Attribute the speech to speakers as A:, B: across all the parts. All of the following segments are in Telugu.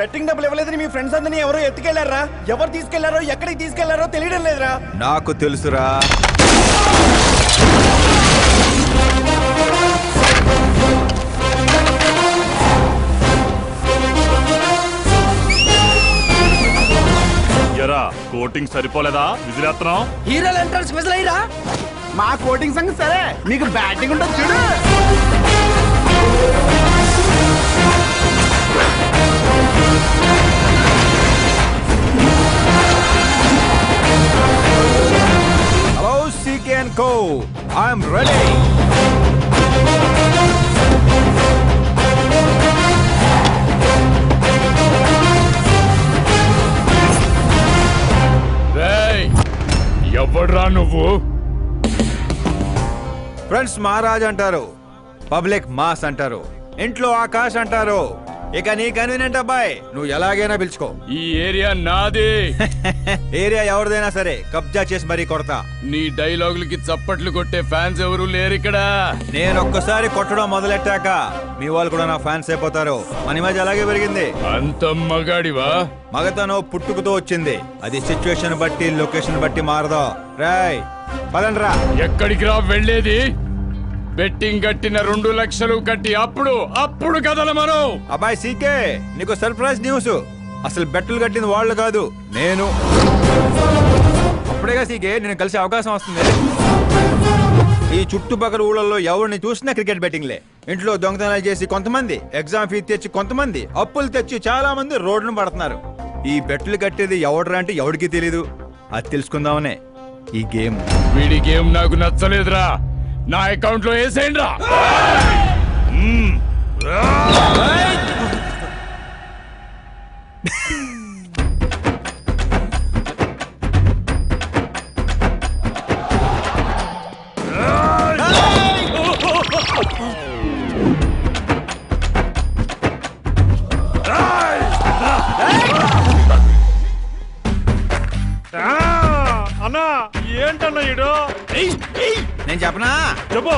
A: బెట్టింగ్ డబ్బులు ఇవ్వలేదని మీ ఫ్రెండ్స్ అందరినీ ఎవరో ఎత్తుకెళ్లారా? ఎవరు తీసుకెళ్లారో ఎక్కడికి తీసుకెళ్లారో తెలియడం లేదురా.
B: నాకు తెలుసురా.
C: కోటింగ్ సరిపోలేదా? విజిలేస్తున్నాం.
A: హీరోల ఎంట్రన్స్ విజిల్ అయ్యిరా. మా కోటింగ్ సంగతి సరే, మీకు బ్యాటింగ్ ఉంటుంది చూడు.
B: Hello CK and co, I'm ready.
C: ఎవడ్రా నువ్వు?
B: ఫ్రెండ్స్ మహారాజ్ అంటారు, పబ్లిక్ మాస్ అంటారు, ఇంట్లో ఆకాశ్ అంటారు. ఇక నీ కన్వీనియంట్ అబ్బాయి, నువ్వు ఎలాగైనా పిలుచుకో.
C: ఈ ఏరియా నాది.
B: ఏరియా ఎవరిదైనా సరే కబ్జా చేసి మరీ కొడతా.
C: నీ డైలాగులకి చప్పట్లు కొట్టే ఫ్యాన్స్ ఎవరు లేరు ఇక్కడ.
B: నేను ఒక్కసారి కొట్టడం మొదలెట్టాక మీ వాళ్ళు కూడా నా ఫ్యాన్స్ అయిపోతారు. మన ఇమేజ్ అలాగే పెరిగింది.
C: అంత మగాడివా?
B: మగతనం పుట్టుకుతో వచ్చింది, అది సిచ్యువేషన్ బట్టి లొకేషన్ బట్టి మారదా. రాయ్ పదండ్రా.
C: ఎక్కడికి రా వెళ్ళేది? బెట్టింగ్ కట్టిన 2 లక్షలు కట్టి అప్పుడు కదల మనం.
B: అబ్బాయి సీకే, నీకు సర్ప్రైజ్ న్యూస్. అసలు బెట్టులు కట్టింది వాళ్ళు కాదు, నేను. అప్పుడేగా సీకే నేను కలిసే అవకాశం వస్తుంది. ఈ చుట్టుపక్కల ఊళ్ళల్లో ఎవరిని చూసినా క్రికెట్ బెట్టింగ్లే. ఇంట్లో దొంగతనాలు చేసి కొంతమంది, ఎగ్జామ్ ఫీ తెచ్చి కొంతమంది, అప్పులు తెచ్చి చాలా మంది రోడ్డును పడుతున్నారు. ఈ బెట్టులు కట్టేది ఎవడరా అంటే ఎవడికి తెలీదు. అది తెలుసుకుందామనే ఈ గేమ్.
C: వీడి గేమ్ నాకు నచ్చలేదురా. నా అకౌంట్ లో వేసేయండి రా. అన్నా ఏంటన్నా ఇడు?
B: నేను చెప్పనా?
C: చెప్పు.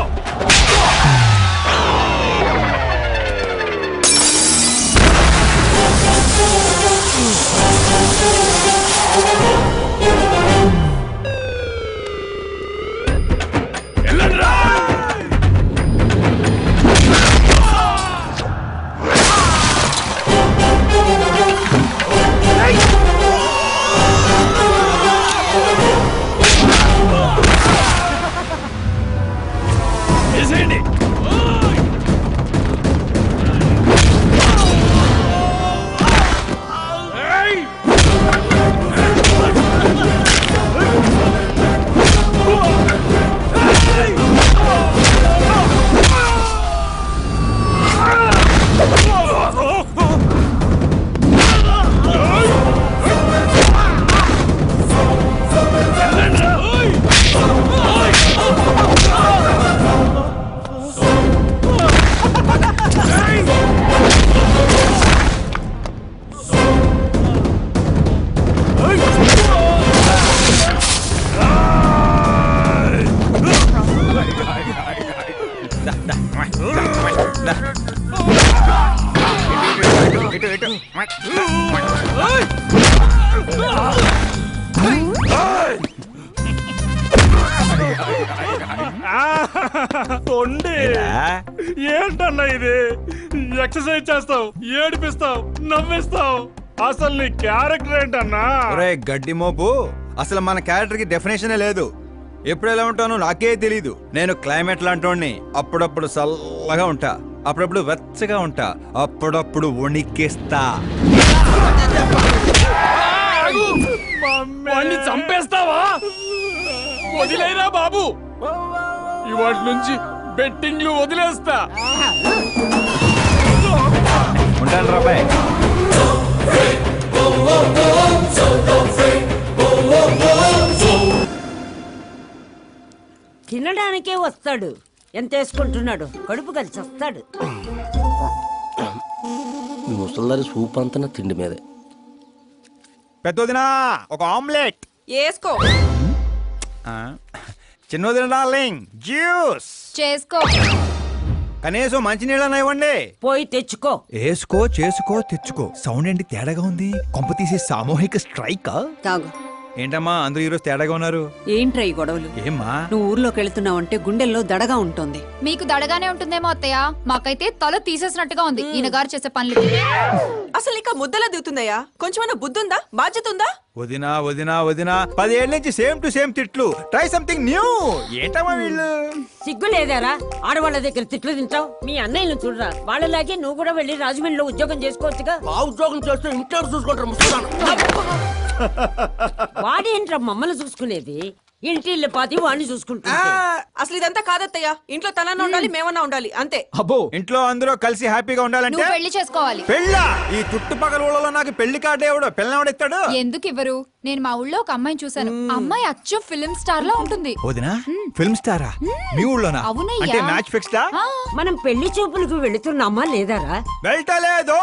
C: ఏంటన్నా ఇది? ఎక్సర్సైజ్ చేస్తావు, ఏడిపిస్తావు, నవ్విస్తావు. అసలు నీ క్యారెక్టర్ ఏంటన్నా?
B: గడ్డి మోపు, అసలు మన క్యారెక్టర్ కి డెఫినేషనే లేదు. ఎప్పుడు ఎలా ఉంటానో నాకే తెలీదు. నేను క్లైమేట్ లాంటోడిని. అప్పుడప్పుడు చల్లగా ఉంటా, అప్పుడప్పుడు వెచ్చగా ఉంటా, అప్పుడప్పుడు వణికేస్తా.
C: చంపేస్తావా? వదిలేరా బాబు, ఇవాటి నుంచి బెట్టింగ్లు వదిలేస్తా.
B: ఉంటాను రాబాయ్.
D: తినడానికే వస్తాడు, ఎంత వేసుకుంటున్నాడు, కడుపు కలిసి వస్తాడు.
E: ముసల్దారి సూప్ అంతా తిండి మీదే.
B: పెద్దదినా ఒక ఆమ్లెట్
F: వేసుకో.
B: చిన్నదిన డార్లింగ్ జ్యూస్
F: చేసుకో.
B: కనీసం మంచినీళ్ళని ఇవ్వండి.
D: పోయి తెచ్చుకో.
B: వేసుకో చేసుకో తెచ్చుకో. సౌండ్ ఏంటి తేడాగా ఉంది? కొంప తీసి సామూహిక స్ట్రైక్.
F: తాగు.
B: ఏంటమ్మా అందరూ ఈరోజు తేడాగా ఉన్నారు?
F: ఏంట్రా ఈ గొడవలు?
B: ఏమ్మా
F: నువ్వు ఊర్లోకి వెళ్తున్నావంటే గుండెల్లో దడగా ఉంటుంది.
G: మీకు దడగానే ఉంటుందేమో అత్తయ్య, మాకైతే తల తీసేసినట్టుగా ఉంది ఈయన గారు చేసే పనులు.
H: అసలు ఇంకా ముద్దలా దిగుతుందయ్యా? కొంచెమన్నా బుద్ధి ఉందా? బాధ్యత ఉందా?
B: వదినా వదినా వదినా 10 ఏళ్ళ నుంచి సేమ్ టు సేమ్ తిట్లు. Try something new. ఏంటమ్మా వీళ్ళు?
D: సిగ్గు లేదారా? ఆడవాళ్ళ దగ్గర తిట్లు తింటావు. మీ అన్నయ్యను చూడరా, వాళ్ళలాగే నువ్వు కూడా వెళ్ళి రాజమండ్రిలో ఉద్యోగం చేసుకోవచ్చుగా.
E: ఆ ఉద్యోగం చేస్తే ఇంట్లో చూసుకుంటారు ముసలాను.
D: వాడేంట్రా మమ్మల్ని చూసుకునేది? ఇంటి ఇల్లు పాతి వాడిని చూసుకుంటా.
H: అసలు ఇదంతా కాదత్తయ్యా. ఇంట్లో తనన్నా ఉండాలి, మేమన్నా ఉండాలి, అంతే.
B: అబ్బో ఇంట్లో అందరూ కలిసి హ్యాపీగా ఉండాలంటే
G: నువ్వు పెళ్లి చేసుకోవాలి.
B: పెళ్ళా? ఈ చుట్టుపక్కల ఊళ్ళలో నాకు పెళ్లి కార్డు ఎవడో పెళ్ళవడిస్తాడు?
G: ఎందుకు ఇవ్వరు? నేను మా ఊళ్ళో ఒక అమ్మాయిని చూసాను. అమ్మాయి అచ్చు ఫిలిం స్టార్ లో ఉంటుంది.
B: వదినా ఫిల్మ్ స్టారా? మీ ఊళ్ళోనా?
G: అవునయ్యా.
B: అంటే మ్యాచ్ ఫిక్స్డా?
G: ఆ,
D: మనం పెళ్లి చూపులకు వెళుతున్నామా లేదారా?
B: వెళ్ళలేదు.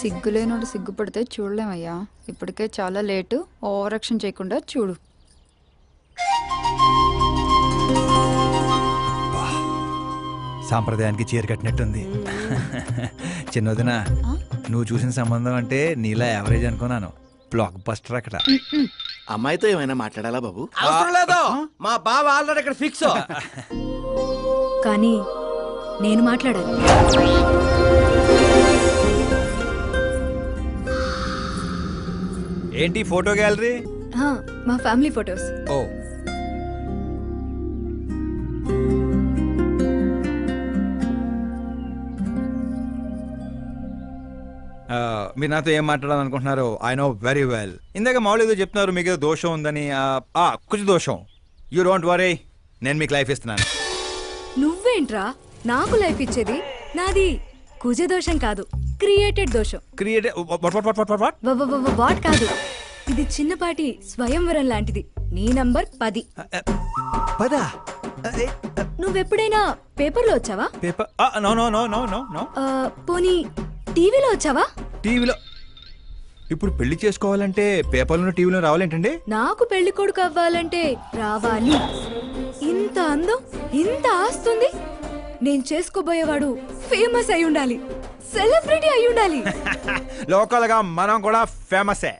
G: సిగ్గులేనోడు సిగ్గుపడితే చూడలేమయ్యా. ఇప్పటికే చాలా లేటు. ఓవర్ యాక్షన్ చేయకుండా చూడు.
B: సాంప్రదాయానికి చీర కట్టినట్టుంది. చిన్నదిన నువ్వు చూసిన సంబంధం అంటే నీలా యావరేజ్ అనుకున్నాను. బ్లాక్ బస్టర్ అక్కడ.
E: అమ్మాయితో ఏమైనా మాట్లాడాలా బాబు?
A: అవసరం లేదు, మా బావ ఆల్రెడీ ఇక్కడ ఫిక్స్.
I: కానీ నేను మాట్లాడాలి.
B: ఏంటి ఫోటో గ్యాలరీ?
I: మా ఫ్యామిలీ ఫొటోస్.
B: ఓ మీరు నాతో ఏం మాట్లాడాలనుకుంటున్నారు? I know very well. ఇందాక మామూలు ఏదో చెప్తున్నారు, మీకు ఏదో దోషం ఉందని. కొంచెం దోషం. యూ డోంట్ వరీ, నేను మీకు లైఫ్ ఇస్తున్నాను.
I: నువ్వేంట్రా నాకు లైఫ్ ఇచ్చేది? నాది కుజ దోషం కాదు, క్రియేటెడ్ దోషం.
B: క్రియేట్
I: వాట్ కాదు, ఇది చిన్నపాటి స్వయంవరం లాంటిది. నీ నంబర్ 10.
B: పదా?
I: నువ్వెప్పుడైనా పేపర్లో వచ్చావా?
B: Paper? No no no no no no.
I: పోనీ టీవీలో వచ్చావా?
B: టీవీలో? ఇప్పుడు పెళ్లి చేసుకోవాలంటే పేపర్లో టీవీలో రావాలేంటండి?
I: నాకు పెళ్లి కొడుకు అవ్వాలంటే రావాలి. ఇంత అందం, ఇంత ఆస్తుంది. నేను చేసుకోబోయేవాడు ఫేమస్ అయి ఉండాలి, సెలబ్రిటీ అయి ఉండాలి.
B: లోకల్ గా మనం కూడా ఫేమసే.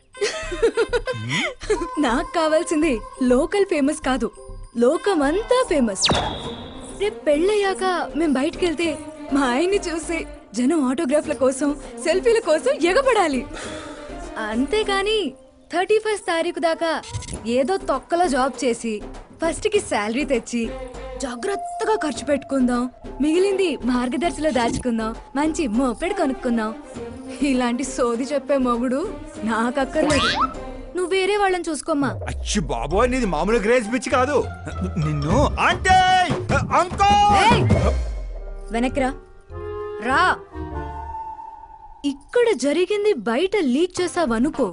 I: నాకు కావాల్సింది లోకల్ ఫేమస్ కాదు, లోకమంతా ఫేమస్. రేపు పెళ్ళయ్యాక మేం బయటికి వెళ్తే మా ఆయన్ని చూసి జనం ఆటోగ్రాఫ్ల కోసం, సెల్ఫీల కోసం ఎగబడాలి. అంతేగాని 31st తారీఖు దాకా ఏదో తొక్కలో జాబ్ చేసి ఫస్ట్ కి శాలరీ తెచ్చి జాగ్రత్తగా ఖర్చు పెట్టుకుందాం, మిగిలింది మార్గదర్శిలో దాచుకుందాం, మంచి మోపెడు కొనుక్కుందాం, ఇలాంటి సోది చెప్పే మొగుడు నాకక్కర్లేదు. నువ్వు వేరే వాళ్ళని చూసుకోమ్మా.
B: అచ్చి బాబోయ్, నీది మామూలు గ్రేజ్ పిచ్చి కాదు. నిన్ను అంటే
I: వెనక్రా రా. ఇక్కడ జరిగింది బయట లీక్ చేసావనుకో,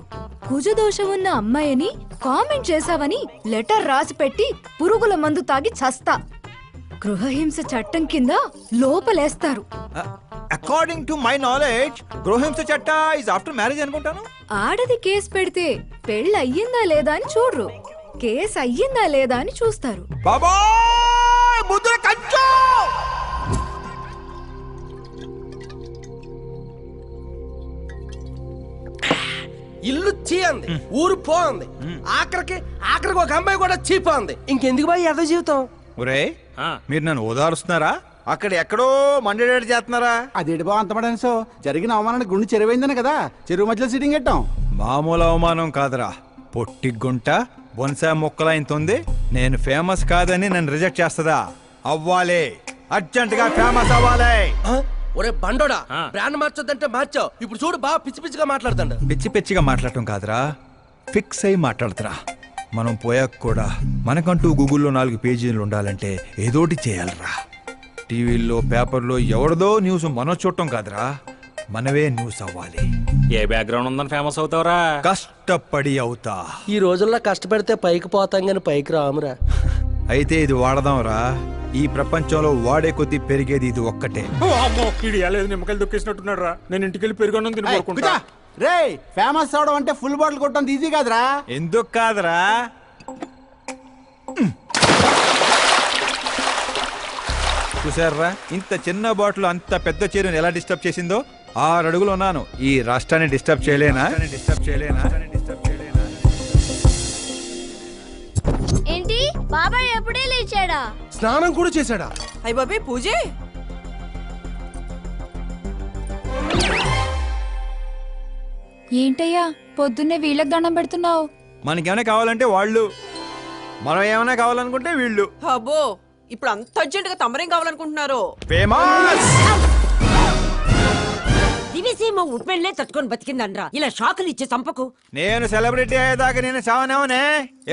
I: కుజదోషం ఉన్న అమ్మాయిని కామెంట్ చేసావని లెటర్ రాసి పెట్టి పురుగుల మందు తాగి చస్తా. గృహహింస చట్టం కింద లోపలేస్తారు.
B: అకార్డింగ్ టు మై నాలెడ్జ్ గృహహింస చట్ట ఇస్ ఆఫ్టర్ మ్యారేజ్ అనుకుంటాను.
I: ఆడది కేసు పెడితే పెళ్ళి అయ్యిందా లేదా అని చూడరు, కేసు అయ్యిందా లేదా అని చూస్తారు.
B: బాబోయ్ ముద్ర కంచు.
E: ఇల్లు చీ అంది, ఊరు పో అంది, ఆఖరికి ఒక అమ్మాయి కూడా చీపోంది. ఇంకెందుకు బాయ్ ఎద జీవితం?
B: ఒరే మీరు నన్ను ఓదారుస్తున్నారా? అక్కడ ఎక్కడో మండేడాడు చేస్తున్నారా?
A: అదేంటి బావ అంత పడాను? జరిగిన అవమానానికి గుండె చెరువైందని కదా చెరువు మధ్యలో సిట్టింగ్ పెట్టాం.
B: మామూలు అవమానం కాదురా, పొట్టి గుంట బొన్సా మొక్కలా ఇంత ఉంది. నేను ఫేమస్ కాదని నన్ను రిజెక్ట్ చేస్తుందా? అవ్వాలి, అర్జెంట్ గా ఫేమస్ అవ్వాలి.
E: ఒరే బండోడా, బ్రాండ్ మార్చొద్దంటే మార్చావు. ఇప్పుడు చూడు బాగా పిచ్చి పిచ్చిగా మాట్లాడుతాడు.
B: పిచ్చి పిచ్చిగా మాట్లాడటం కాదురా, ఫిక్స్ అయి మాట్లాడుతురా. మనం పోయాక కూడా మనకంటూ గూగుల్లో 4 పేజీలు ఉండాలంటే ఏదోటి చేయాలరా. టీవీల్లో పేపర్లో ఎవరిదో న్యూస్ మనం చూడటం కాదురా, మనవే న్యూస్ అవ్వాలి.
C: ఏ బ్యాక్గ్రౌండ్ ఉందని ఫేమస్ అవుతావురా?
B: కష్టపడి అవుతా.
E: ఈ రోజుల్లో కష్టపడితే పైకి పోతాం గాని పైకి రామురా.
B: అయితే ఇది వాడదాంరా. ఈ ప్రపంచంలో వాడే కొద్దీ పెరిగేది ఇది ఒక్కటే.
C: ఇది లేదు నిమ్మకాయలు దొక్కేసినట్టున్నాడు రా. నేను ఇంటికి వెళ్ళి పెరుగొన్నం తిని కోరుకుంటా.
A: రే ఫేమస్ అవడం అంటే ఫుల్ బాటిల్ కొట్టడం ఈజీ కాదురా.
B: ఎందుకు కాదురా? చూసారా ఇంత చిన్న బాటిల్ అంత పెద్ద చీరను ఎలా డిస్టర్బ్ చేసిందో. 6 అడుగులు ఉన్నాను. ఈ రాష్ట్రాన్ని డిస్టర్బ్ చేయలేనా?
I: ఏంటి బాబాయ్ ఎప్పుడే లేచాడా?
E: స్నానం కూడా చేశాడా?
H: అయ్య బాబే పూజే.
G: ఏంటయ్యా పొద్దున్నే వీళ్ళకి దండం పెడుతున్నావు?
B: మనకేమైనా కావాలంటే వాళ్ళు, మనం ఏమైనా కావాలనుకుంటే వీళ్ళు.
H: అబ్బో ఇప్పుడు అంత అర్జెంట్ గా తమరేం కావాలనుకుంటున్నారు?
B: ఫేమస్
D: దివిసీమ ఉప్పెళ్లే తట్టుకొని బతికిందనరా. ఇలా షాకులు ఇచ్చే చంపకు.
B: నేను సెలబ్రిటీ అయ్యేదాకా నేను చావనేవనే.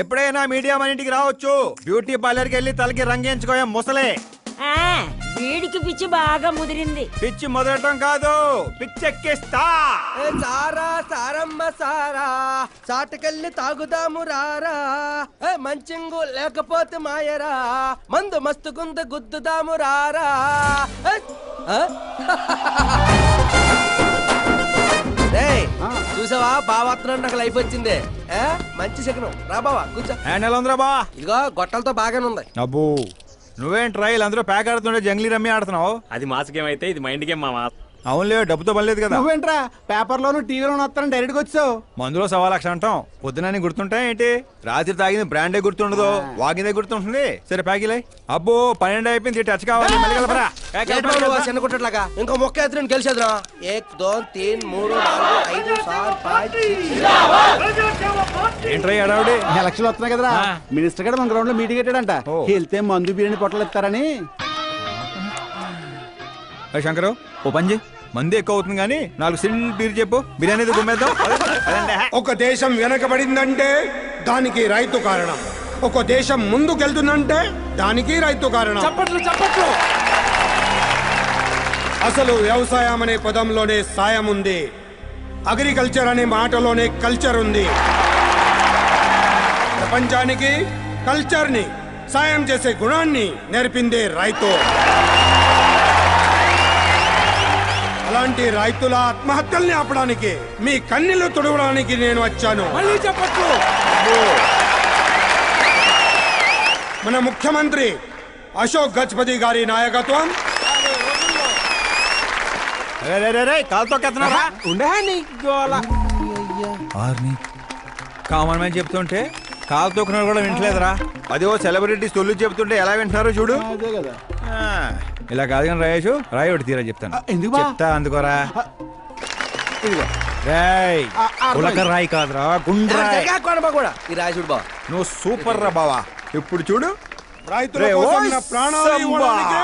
B: ఎప్పుడైనా మీడియా మన ఇంటికి రావచ్చు. బ్యూటీ పార్లర్కి వెళ్ళి తలకి రంగేయించుకోయా ముసలే.
D: ఆ, వీడికి పిచ్చి బాగా ముదిరింది.
B: పిచ్చి మొదలటం కాదు, పిచ్చెక్కిస్తా.
E: సారా సారమ్మ సారా చాటకెళ్ళి తాగుదాము రారా. మంచింగు లేకపోతే మాయరా మందు మస్తు గుంద గుద్దుదాము రారా. చూసావా బావాత్రం నాకు లైఫ్ వచ్చింది. మంచి శకనం రా బావా కూర్చో.
B: హ్యాండ్ ఎలా ఉందిరా బా?
E: ఇదిగో గొట్టలతో బాగానే ఉంది.
B: అబ్బో నువ్వేం ట్రైల్ అందరూ ప్యాక్ ఆడుతుండే జంగ్లీ రమ్మి ఆడుతున్నావు.
C: అది మాస్ గేమ్ అయితే ఇది మైండ్ గేమ్ మామ.
B: అవునులే డబ్బుతో పనిలేదు కదా.
A: నువ్వేంట్రా పేపర్లోను టీవీలోను వస్తాను డైరెక్ట్ గా వచ్చావు.
B: మందులో 1,00,000 అంటాం. పొద్దునని గుర్తుంటాయి ఏంటి? రాత్రి తాగింది బ్రాండే గుర్తుండదు, వాగిందే గుర్తుంటుంది. సరే ప్యాకిలే. అబ్బో 12 అయిపోయింది. టచ్ కావాలి మళ్ళీ కలపరా.
E: చిన్న కుట్టట్లాగా ఇంకో మొక్క ఎత్తున గెలిచేద్రా. 1 2 3 4 5 6 5
B: ఏంట్రై అడావుడి?
A: ఎలక్షన్లు వస్తున్నాయి కదరా. మినిస్టర్ గారు మన గ్రౌండ్ లో మీటింగ్ పెట్టాడంట. వెళ్తే మందు బిర్యానీ పొట్టలు ఇస్తారని.
B: శంకరు ఓ పంజి మంది ఎక్కువ అవుతుంది కానీ 4 సిల్ బీర్ చెప్పు. బిర్యానీ గుమ్మేద్దాం.
J: ఒక దేశం వెనకబడిందంటే దానికి రైతు కారణం. ఒక దేశం ముందుకెళ్తుందంటే దానికి రైతు కారణం.
E: చప్పట్లు.
J: అసలు వ్యవసాయం అనే పదంలోనే సాయం ఉంది. అగ్రికల్చర్ అనే మాటలోనే కల్చర్ ఉంది. ప్రపంచానికి కల్చర్ ని సాయం చేసే గుణాన్ని నేర్పిందే రైతు. అలాంటి రైతుల ఆత్మహత్యల్ని ఆపడానికి, మీ కన్నీళ్లు తుడవడానికి నేను వచ్చాను.
E: మళ్ళీ చెప్పట్లు.
J: మన ముఖ్యమంత్రి అశోక్ గజపతి గారి నాయకత్వం.
B: కాలుతో కెత్తనారా? కామన్ మ్యాన్ చెప్తుంటే కాలు తొక్కున్నారు కూడా వింటలేదురా. అదే ఓ సెలబ్రిటీస్ తొలి చెప్తుంటే ఎలా వింటున్నారో చూడు. ఇలా కాదు కానీ రాయేష్ రాయి ఒకటి తీరా చెప్తాను. చెప్తా అందుకోరా. రాయి కాదురా గుండ్రాయి.
E: ఈ రాజుడు బావ
B: నువ్వు సూపర్ రా బావా. ఇప్పుడు చూడు
J: రైతుల కోసం నా ప్రాణాలు ఇవ్వడానికి.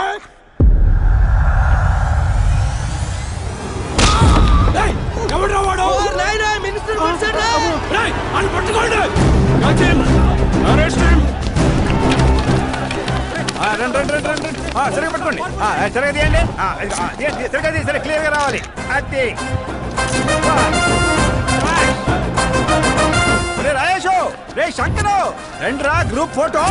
B: సరిగా పట్టుకోండి. సరిగా తీయండి. సరే క్లియర్ గా రావాలి. అది రాయేషు రే శంకరు రండిరా గ్రూప్ ఫోటో.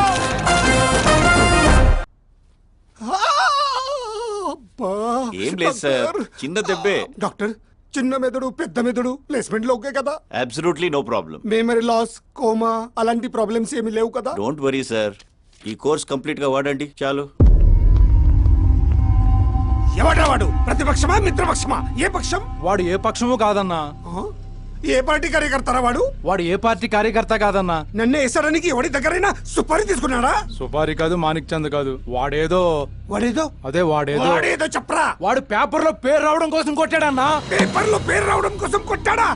K: ఏం లేదు సార్, చిన్న దెబ్బే.
J: డాక్టర్ చిన్న మెదడు పెద్ద మెదడు ప్లేస్మెంట్ లో ఓకే కదా?
K: Absolutely no problem.
J: Memory loss coma అలాంటి ప్రాబ్లమ్స్ ఏమీ లేవు కదా?
K: డోంట్ వరీ సార్, ఈ కోర్స్ కంప్లీట్ గా వాడండి చాలు.
J: ఎవడ్రా వాడు? ప్రతిపక్షమా మిత్రపక్షమా? ఏ పక్షం
C: వాడు? ఏ పక్షము కాదన్నా.
J: ఏ పార్టీ కార్యకర్తారా వాడు?
C: వాడు ఏ పార్టీ కార్యకర్త కాదన్నా.
J: నన్ను వేసడానికి ఎవడి దగ్గరైనా సుపారీ తీసుకున్నాడా?
C: సుపారి కాదు, మాణిక్ చంద్ కాదు. వాడేదో
J: అదే వాడేదో చెప్పరా.
C: వాడు పేపర్ లో పేరు రావడం కోసం కొట్టాడన్నా.
J: పేపర్ లో పేరు రావడం కోసం కొట్టాడా?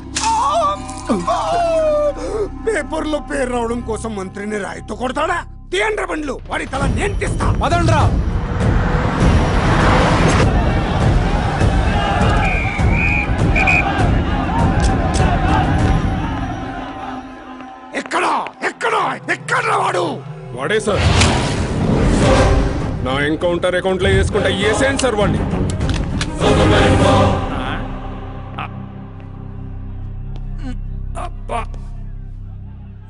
J: పేపర్ లో పేరు రావడం కోసం మంత్రిని రాయితో కొడతాడా? తీయండ్ర బండ్లు, వాడి తల నేను తీస్తా.
C: పదండ్రా.
J: ఎక్కడా వాడు?
C: వాడే సార్. నా ఎన్కౌంటర్ అకౌంట్ లో వేసుకుంటా ఏసేయండి సార్ వాడిని.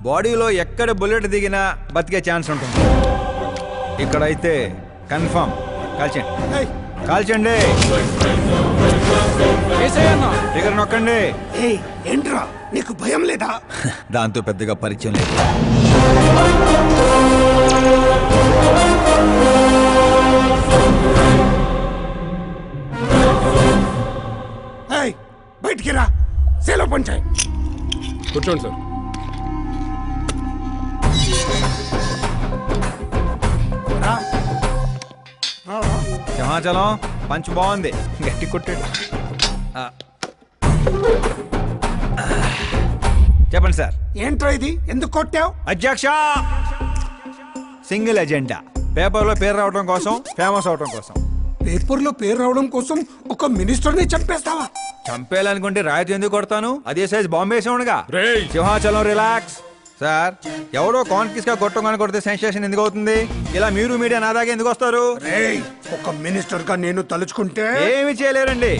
B: బాడీలో ఎక్కడ బుల్లెట్ దిగినా బతికే ఛాన్స్ ఉంటుంది. ఇక్కడైతే కన్ఫర్మ్. కాల్చండి కాల్చండి. దగ్గర నొక్కండి.
J: ఏంట్రా నీకు భయం లేదా?
B: దాంతో పెద్దగా పరిచయం లేదు.
J: బయటికి రా, సేలో పంచాయి.
C: కూర్చోండి సార్.
B: సింహాచలం పంచ్ బాగుంది, గట్టి కొట్టాడు. చెప్పండి సార్.
J: ఏంట్రా ఇది, ఎందుకు కొట్టావు?
B: అధ్యక్ష, సింగిల్ ఎజెండా. పేపర్లో పేరు రావడం కోసం, ఫేమస్ అవడం కోసం.
J: పేపర్లో పేరు రావడం కోసం ఒక మినిస్టర్ని చంపేస్తావా?
B: చంపేయాలనుకుంటే రాయితీ ఎందుకు కొడతాను? అదే సైజ్ బాంబే సౌండ్గా. సింహాచలం రిలాక్స్. సార్, ఎవరో కాన్ఫిస్ గా కొట్టగానే కొడితే సెన్సేషన్ ఎందుకు అవుతుంది? ఇలా మీరు మీడియా నా దాకా ఎందుకు వస్తారు?
J: ఒక మినిస్టర్ గా నేను తలుచుకుంటే
B: ఏమి చేయలేరండి.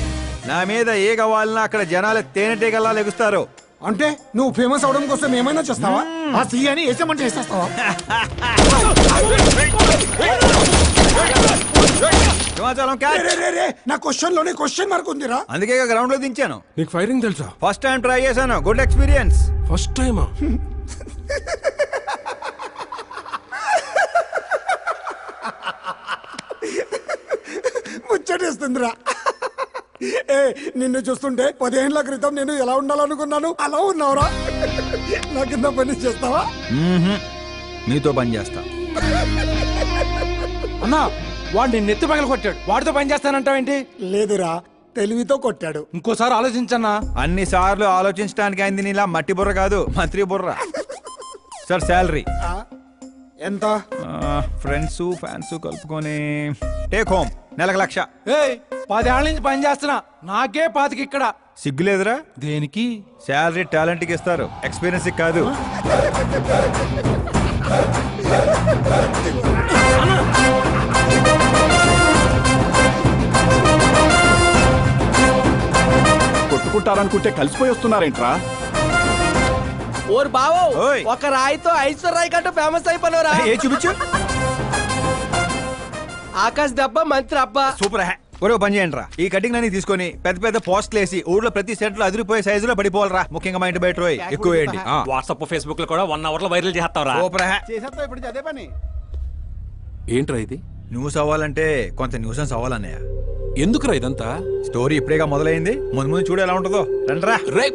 B: నా మీద ఏ కావాలన్నా అక్కడ జనాలు తేనెటీగల్లా లెగుస్తారు.
J: అంటే నువ్వు ఫేమస్ అవడం కోసం ఏమైనా చేస్తావా? ఆ సీఎని వేసేమంటే వేసేస్తావా? నా క్వశ్చన్ లోనే క్వశ్చన్ మార్క్ ఉందిరా.
B: అందుకే గ్రౌండ్ లో దించాను.
C: నీకు ఫైరింగ్ తెలుసా?
B: ఫస్ట్ టైం ట్రై చేశాను, గుడ్ ఎక్స్పీరియన్స్.
C: ఫస్ట్ టైమా?
J: ముచ్చటేస్తుందిరా. నిన్ను చూస్తుంటే 10 ఏళ్ల క్రితం నేను ఎలా ఉండాలనుకున్నాను అలా ఉన్నావురా. నా కింద పని చేస్తావా?
B: మీతో పని చేస్తా.
E: అన్నా, వాడిని నెత్తి పగల కొట్టాడు, వాడితో పని చేస్తానంటావేంటి?
J: లేదురా, తెలివితో కొట్టాడు.
E: ఇంకోసారి ఆలోచించన్నా.
B: అన్ని సార్లు ఆలోచించడానికి అయింది నీలా మట్టి బుర్ర కాదు, మంత్రి బుర్ర. సార్, శాలరీ
J: ఎంత?
B: ఫ్రెండ్స్ ఫ్యాన్స్ కలుపుకొని టేక్ హోమ్ నెలకు 1,00,000.
E: 10 ఏళ్ల నుంచి పని చేస్తున్నా, నాకే 25 ఇక్కడ.
B: సిగ్గులేదురా?
E: దేనికి?
B: శాలరీ టాలెంట్ కి ఇస్తారు, ఎక్స్పీరియన్స్ కాదు.
K: కొట్టుకుంటారనుకుంటే కలిసిపోయి వస్తున్నారేంట్రా?
E: ఓర్ బావో, ఒక రాయితో ఐశ్వర్య కంటే ఫేమస్ అయిపోయినరా?
B: ఏ చూపించు.
E: ఆకాశ్ దెబ్బ మంత్రి అబ్బా.
B: సూపర్ హ్యా. ఒరే పని చేయండి రా, ఈ కటింగ్ అన్ని తీసుకొని పెద్ద పెద్ద పోస్టులు వేసి ఊర్లో ప్రతి సెట్ లో అదిరిపోయే సైజులో పడిపోవాలరా. ముఖ్యంగా మా ఇంటి బయట ఎక్కువ వేయండి.
C: వాట్సాప్ ఫేస్బుక్ లో కూడా 1 అవర్ లో వైరల్ చేస్తావరా?
B: సూపర్ హ్యా.
J: చేసేస్తావు ఇప్పుడు అదే పని.
C: ఏంట్రా ఇది?
B: న్యూస్ అవ్వాలంటే కొంత న్యూసెన్స్ అవ్వాలన్నయ్య.
C: ఎందుకురా ఇదంతా?
B: స్టోరీ ఇప్పుడేగా మొదలైంది, ముందు ముందు చూడు ఎలా ఉంటుందో. రండ్రా.
C: రేయ్